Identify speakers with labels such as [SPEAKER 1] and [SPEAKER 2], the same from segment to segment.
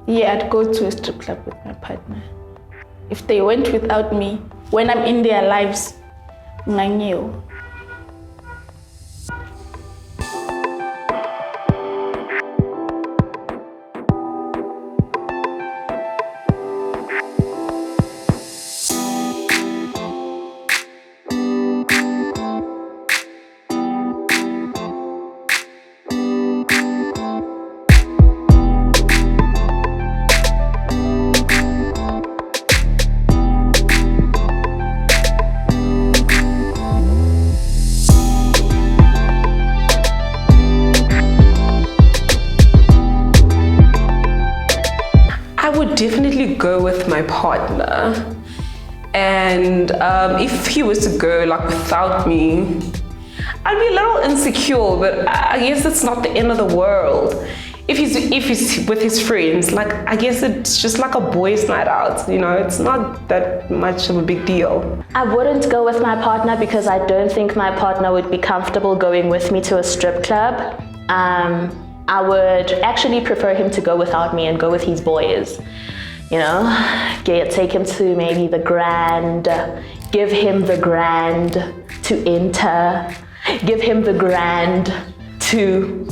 [SPEAKER 1] Yeah, I'd go to a strip club with my partner. If they went without me, when I'm in their lives, nganyo.
[SPEAKER 2] Definitely go with my partner, and if he was to go like without me, I'd be a little insecure, but I guess it's not the end of the world. If he's with his friends, like I guess it's just like a boys' night out, you know, it's not that much of a big deal.
[SPEAKER 3] I wouldn't go with my partner because I don't think my partner would be comfortable going with me to a strip club. I would actually prefer him to go without me and go with his boys. You know, take him to maybe the Grand, give him the Grand to enter, give him the Grand to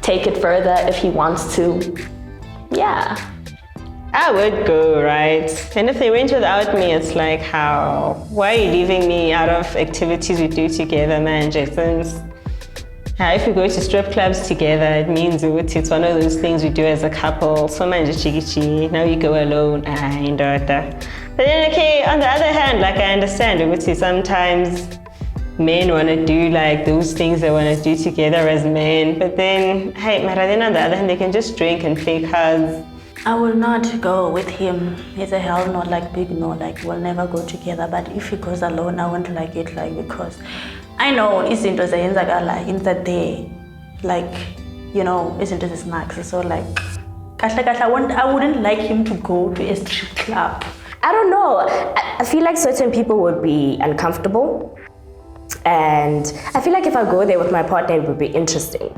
[SPEAKER 3] take it further if he wants to. Yeah.
[SPEAKER 4] I would go, right? And if they went without me, it's like, why are you leaving me out of activities we do together, man, Jason's? If we go to strip clubs together, it means it's one of those things we do as a couple. So manje chikichi, now you go alone, but then okay, on the other hand, like I understand, sometimes men want to do like those things they want to do together as men, but then, then on the other hand, they can just drink and play cards.
[SPEAKER 1] I will not go with him. It's a hell no, like big no, like we'll never go together. But if he goes alone, I won't like it, like because I know izinto zenzakala in that day, like, you know, izinto zesinakho. So like, I wouldn't like him to go to a strip club.
[SPEAKER 3] I don't know. I feel like certain people would be uncomfortable, and I feel like if I go there with my partner, it would be interesting.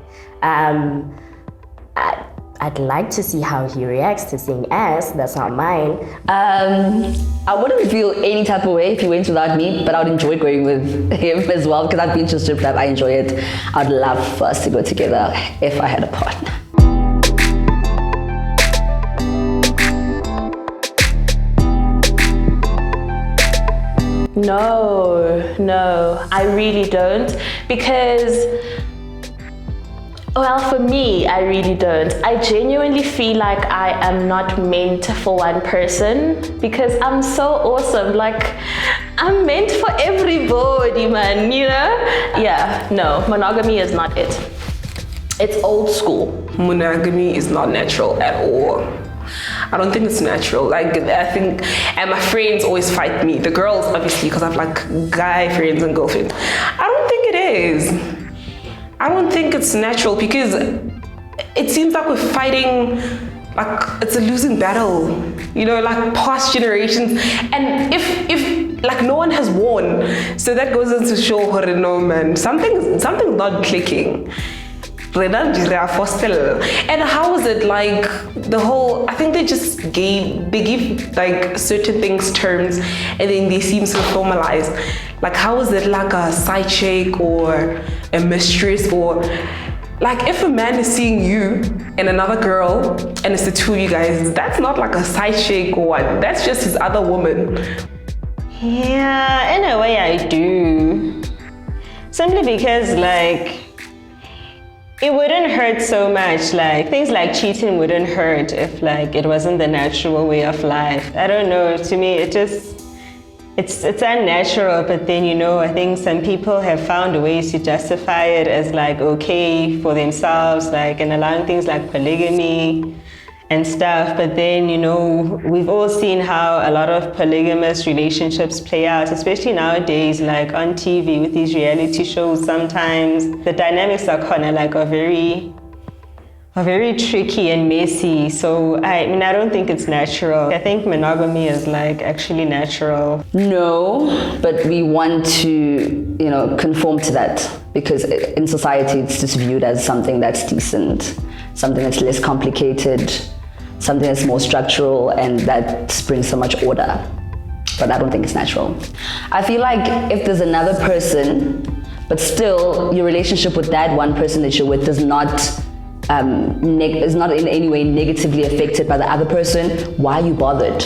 [SPEAKER 3] I'd like to see how he reacts to seeing ass. That's not mine.
[SPEAKER 5] I wouldn't feel any type of way if he went without me, but I would enjoy going with him as well because I've been to a strip club. I enjoy it. I'd love for us to go together if I had a partner.
[SPEAKER 3] No, I really don't, because well, for me, I really don't. I genuinely feel like I am not meant for one person because I'm so awesome. Like, I'm meant for everybody, man, you know? Yeah, no, monogamy is not it. It's old school.
[SPEAKER 2] Monogamy is not natural at all. I don't think it's natural. Like, I think, and my friends always fight me. The girls, obviously, because I have like guy friends and girlfriends. I don't think it is. I don't think it's natural because it seems like we're fighting, like it's a losing battle, you know, like past generations. And if like no one has won, so that goes into show her, no man, something's not clicking. And how is it like the whole, I think they give like certain things terms and then they seem so formalized. Like how is it like a side chick or a mistress, or like if a man is seeing you and another girl and it's the two of you guys, that's not like a side chick or what, that's just his other woman.
[SPEAKER 4] Yeah, in a way I do. Simply because like, it wouldn't hurt so much, like things like cheating wouldn't hurt if like it wasn't the natural way of life. I don't know, to me it's unnatural, but then, you know, I think some people have found ways to justify it as like okay for themselves, like, and allowing things like polygamy and stuff. But then, you know, we've all seen how a lot of polygamous relationships play out, especially nowadays, like on TV with these reality shows. Sometimes the dynamics are kind of like are very tricky and messy. So I mean, I don't think it's natural. I think monogamy is like actually natural.
[SPEAKER 5] No, but we want to, you know, conform to that because in society it's just viewed as something that's decent, something that's less complicated. something that's more structural and that brings so much order. But I don't think it's natural. I feel like if there's another person, but still your relationship with that one person that you're with does not is not in any way negatively affected by the other person, why are you bothered?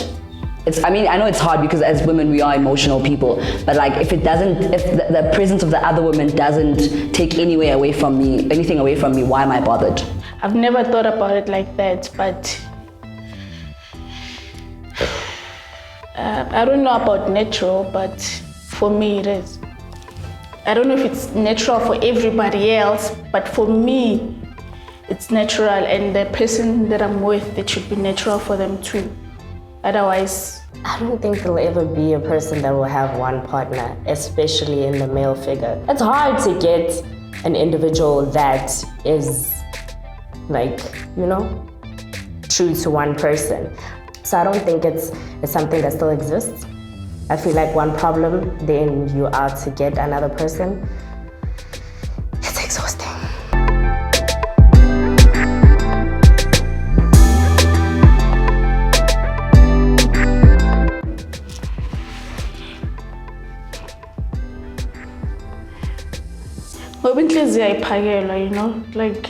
[SPEAKER 5] I mean, I know it's hard because as women we are emotional people, but like if the presence of the other woman doesn't take anything away from me, why am I bothered?
[SPEAKER 1] I've never thought about it like that, but I don't know about natural, but for me it is. I don't know if it's natural for everybody else, but for me it's natural, and the person that I'm with, it should be natural for them too. Otherwise,
[SPEAKER 4] I don't think there'll ever be a person that will have one partner, especially in the male figure. It's hard to get an individual that is like, you know, true to one person. So I don't think it's something that still exists. I feel like one problem, then you're out to get another person. It's exhausting.
[SPEAKER 1] you know, like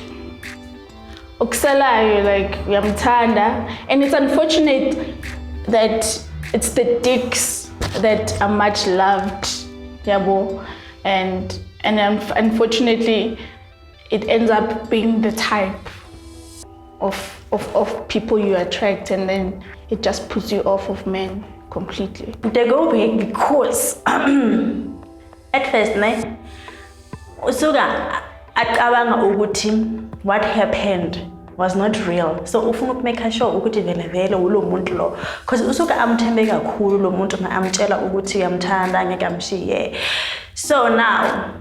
[SPEAKER 1] ukusalayo, like uyamthanda, and it's unfortunate that it's the dicks that are much loved, yabo, and unfortunately it ends up being the type of people you attract, and then it just puts you off of men completely.
[SPEAKER 6] They go back because at first, what happened was not real. So ufuna ukumake sure ukuthi vele vele ulo muntu lo, because usuka amthembe kakhulu lo muntu amtshela ukuthi uyamthanda angeke amshiye. So now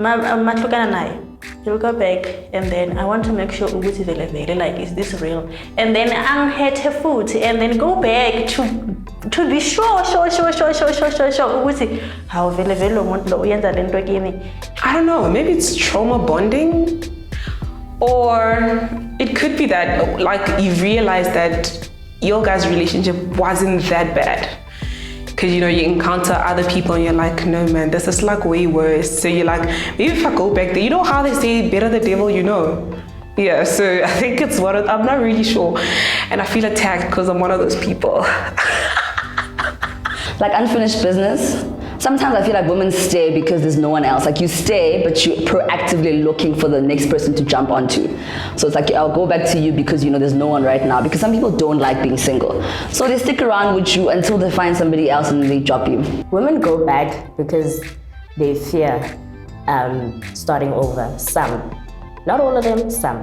[SPEAKER 6] mahlukana naye, you'll go back, and then I want to make sure ukuthi vele vele, like, is this real? And then anghethe futhi, and then go back to be sure ukuthi how vele vele lo muntu lo uyenza lento kimi.
[SPEAKER 2] I don't know, maybe it's trauma bonding, or it could be that like you realize that your guys' relationship wasn't that bad. Because, you know, you encounter other people and you're like, no man, this is like way worse. So you're like, maybe if I go back there, you know how they say better the devil you know? Yeah, so I think it's I'm not really sure. And I feel attacked because I'm one of those people.
[SPEAKER 5] Like unfinished business. Sometimes I feel like women stay because there's no one else. Like you stay, but you're proactively looking for the next person to jump onto. So it's like, I'll go back to you because, you know, there's no one right now. Because some people don't like being single. So they stick around with you until they find somebody else and then they drop you.
[SPEAKER 4] Women go back because they fear starting over. Some. Not all of them, some.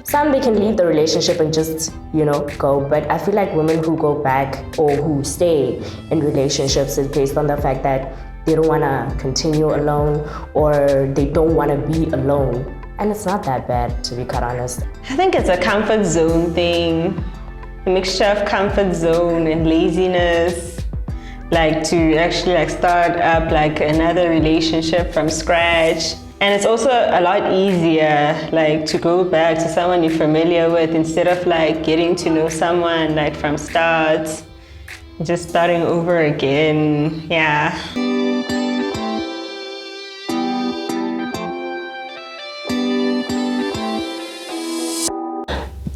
[SPEAKER 4] Some, they can leave the relationship and just, you know, go. But I feel like women who go back or who stay in relationships is based on the fact that they don't want to continue alone, or they don't want to be alone. And it's not that bad, to be quite honest.
[SPEAKER 7] I think it's a comfort zone thing. A mixture of comfort zone and laziness. Like to actually like start up like another relationship from scratch. And it's also a lot easier like to go back to someone you're familiar with instead of like getting to know someone like from start, just starting over again. Yeah.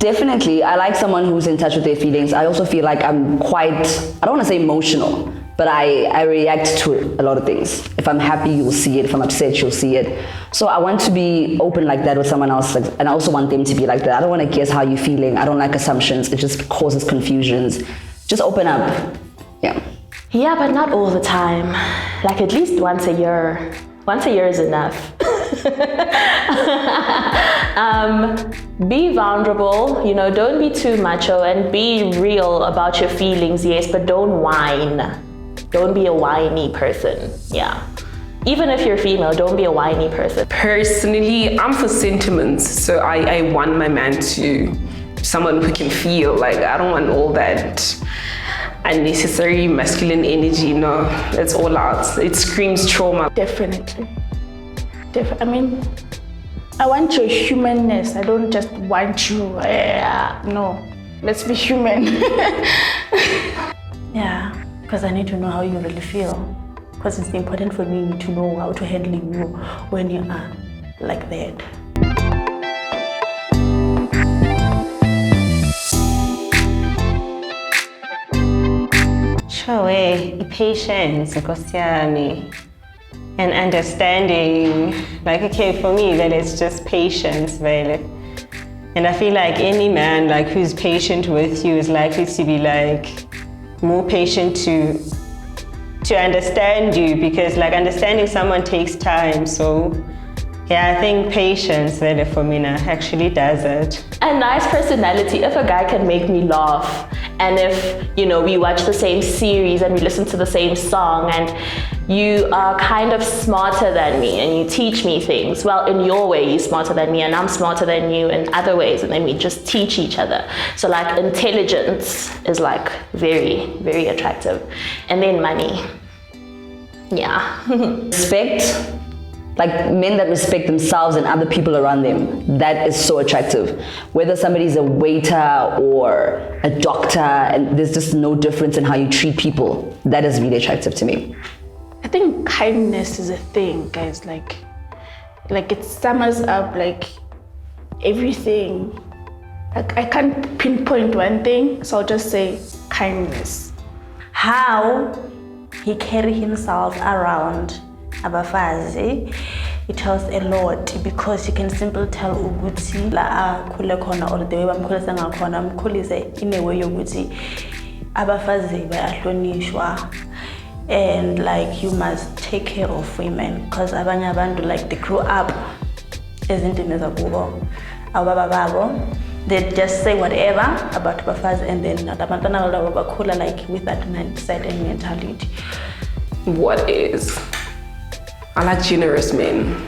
[SPEAKER 5] Definitely, I like someone who's in touch with their feelings. I also feel like I'm quite, I don't want to say emotional, but I react to a lot of things. If I'm happy, you'll see it. If I'm upset, you'll see it. So I want to be open like that with someone else, like, and I also want them to be like that. I don't want to guess how you're feeling. I don't like assumptions. It just causes confusions. Just open up. Yeah.
[SPEAKER 3] Yeah, but not all the time. Like at least once a year. Once a year is enough. Be vulnerable, you know, don't be too macho, and be real about your feelings, yes, but don't whine. Don't be a whiny person, yeah. Even if you're female, don't be a whiny person.
[SPEAKER 2] Personally, I'm for sentiments, so I want my man to someone who can feel. Like, I don't want all that unnecessary masculine energy. No, it's all out. It screams trauma.
[SPEAKER 1] Definitely. I mean, I want your humanness. I don't just want you. No.
[SPEAKER 8] let's be human.
[SPEAKER 6] Yeah, because I need to know how you really feel. Because it's important for me to know how to handle you when you are like that.
[SPEAKER 4] Sure, patience, Nkosi yami, and understanding. Like, okay, for me, then it's just patience, really. And I feel like any man like who's patient with you is likely to be like more patient to understand you, because like understanding someone takes time. So yeah, I think patience really for me now actually does it.
[SPEAKER 3] A nice personality. If a guy can make me laugh, and if, you know, we watch the same series and we listen to the same song, and you are kind of smarter than me and you teach me things. Well, in your way, you're smarter than me and I'm smarter than you in other ways, and then we just teach each other. So like intelligence is like very, very attractive. And then money. Yeah.
[SPEAKER 5] Respect, like men that respect themselves and other people around them, that is so attractive. Whether somebody's a waiter or a doctor, and there's just no difference in how you treat people, that is really attractive to me.
[SPEAKER 8] I think kindness is a thing, guys. Like it sums up like everything. Like I can't pinpoint one thing, so I'll just say kindness.
[SPEAKER 6] How he carry himself around abafazi, it tells a lot, because you can simply tell ukuthi la akhule khona or the way bamkhulisa ngakhona amkhulise in a way yokuthi abafazi bayahlonishwa, and like you must take care of women, because abanye abantu like they grew up ezintweni zakubo ababa babo, they just say whatever about abafazi, and then abantwana babo bakhula like with that mindset and mentality.
[SPEAKER 2] What is? I like generous men.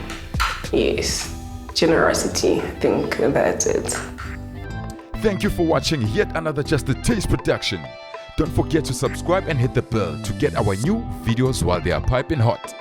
[SPEAKER 2] Yes, generosity. I think that's it.
[SPEAKER 9] Thank you for watching yet another Just a Taste production. Don't forget to subscribe and hit the bell to get our new videos while they are piping hot.